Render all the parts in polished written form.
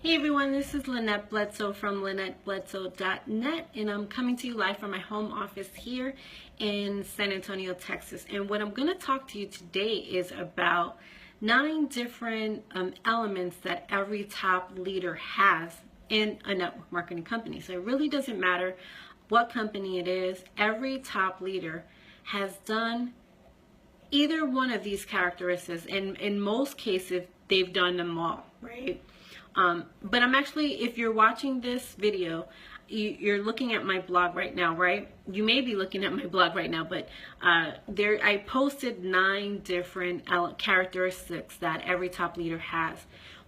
Hey everyone, this is Lynette Bledsoe from LynetteBledsoe.net, and I'm coming to you live from my home office here in San Antonio, Texas. And what I'm going to talk to you today is about 9 different elements that every top leader has in a network marketing company. So it really doesn't matter what company it is, every top leader has done either one of these characteristics, and in most cases, they've done them all, right? But I'm actually, if you're watching this video, you're looking at my blog right now, right? You may be looking at my blog right now, but I posted 9 different characteristics that every top leader has.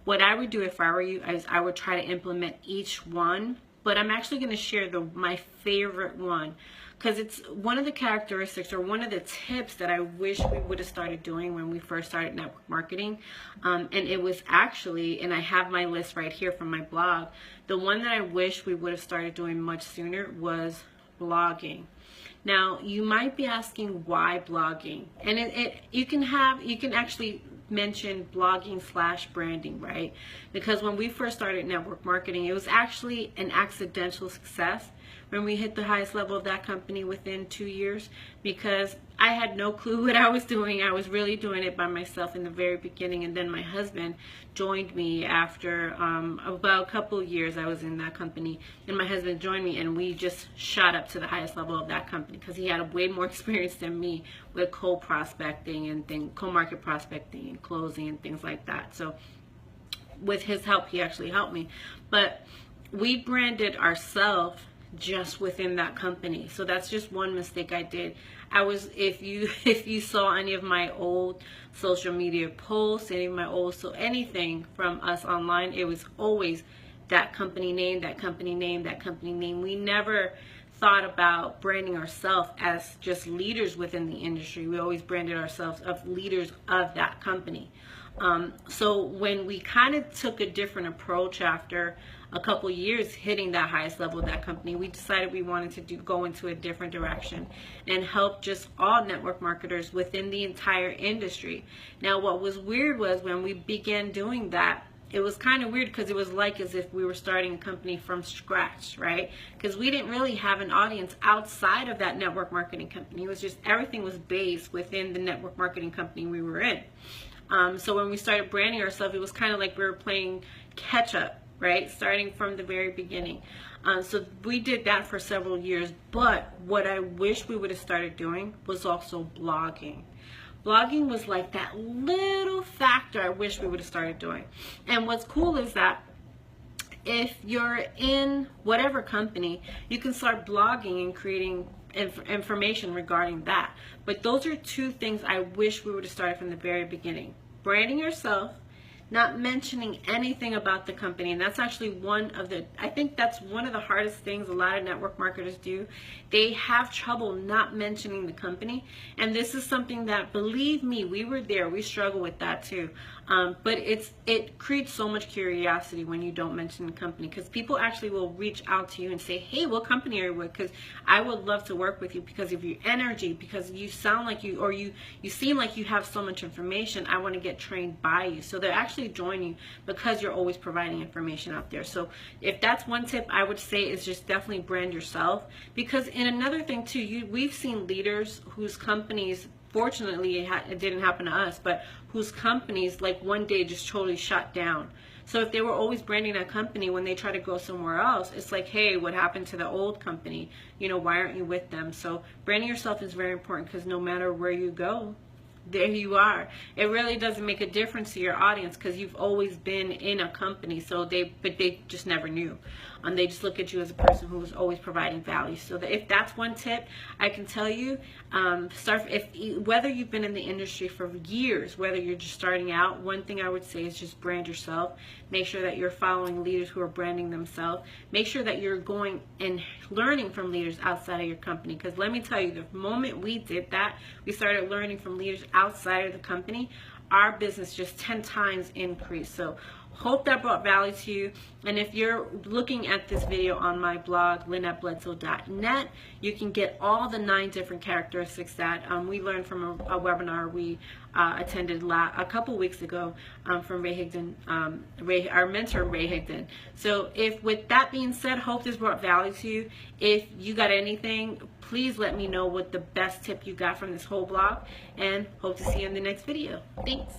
What I would do if I were you is I would try to implement each one, but I'm actually going to share my favorite one, because it's one of the characteristics or one of the tips that I wish we would have started doing when we first started network marketing. And it was actually, and I have my list right here from my blog, the one that I wish we would have started doing much sooner was blogging. Now, you might be asking why blogging, and you can actually mention blogging / branding, right? Because when we first started network marketing, it was actually an accidental success when we hit the highest level of that company within 2 years, because I had no clue what I was doing. I was really doing it by myself in the very beginning, and then my husband joined me after about a couple of years I was in that company, and my husband joined me, and we just shot up to the highest level of that company because he had way more experience than me with cold prospecting and co-market prospecting and closing and things like that. So with his help, he actually helped me. But we branded ourselves just within that company. So that's just one mistake I did. If you saw any of my old social media posts, any of my old, so anything from us online, it was always that company name, that company name, that company name. We never thought about branding ourselves as just leaders within the industry. We always branded ourselves as leaders of that company. So when we kind of took a different approach after a couple years hitting that highest level of that company, we decided we wanted to go into a different direction and help just all network marketers within the entire industry. Now, what was weird was when we began doing that, it was kind of weird because it was like as if we were starting a company from scratch, right? Because we didn't really have an audience outside of that network marketing company. It was just everything was based within the network marketing company we were in. So when we started branding ourselves, it was kind of like we were playing catch up, right? Starting from the very beginning. So we did that for several years. But what I wish we would have started doing was also blogging. Blogging was like that little factor I wish we would have started doing. And what's cool is that if you're in whatever company, you can start blogging and creating information regarding that. But those are 2 things I wish we would have started from the very beginning. Branding yourself, not mentioning anything about the company. And that's actually I think that's one of the hardest things a lot of network marketers do. They have trouble not mentioning the company. And this is something that, believe me, we were there. We struggle with that too. But it creates so much curiosity when you don't mention the company, because people actually will reach out to you and say, hey, what company are you with? Because I would love to work with you because of your energy, because you sound like you seem like you have so much information. I want to get trained by you. So they're actually joining because you're always providing information out there. So if that's one tip I would say, is just definitely brand yourself. Because in another thing too, we've seen leaders whose companies, fortunately it didn't happen to us, but whose companies like one day just totally shut down. So if they were always branding that company, when they try to go somewhere else, it's like, hey, what happened to the old company? Why aren't you with them? So branding yourself is very important, because no matter where you go, there you are. It really doesn't make a difference to your audience, because you've always been in a company. So but they just never knew. They just look at you as a person who is always providing value. So if that's one tip, I can tell you, whether you've been in the industry for years, whether you're just starting out, one thing I would say is just brand yourself. Make sure that you're following leaders who are branding themselves. Make sure that you're going and learning from leaders outside of your company. Because let me tell you, the moment we did that, we started learning from leaders outside of the company, our business just 10 times increased. So Hope that brought value to you. And if you're looking at this video on my blog, lynnetbledsoe.net, you can get all the 9 different characteristics that we learned from a webinar we attended a couple weeks ago from Ray Higdon, our mentor Ray Higdon. So if, with that being said, hope this brought value to you. If you got anything, please let me know what the best tip you got from this whole blog, and hope to see you in the next video. Thanks.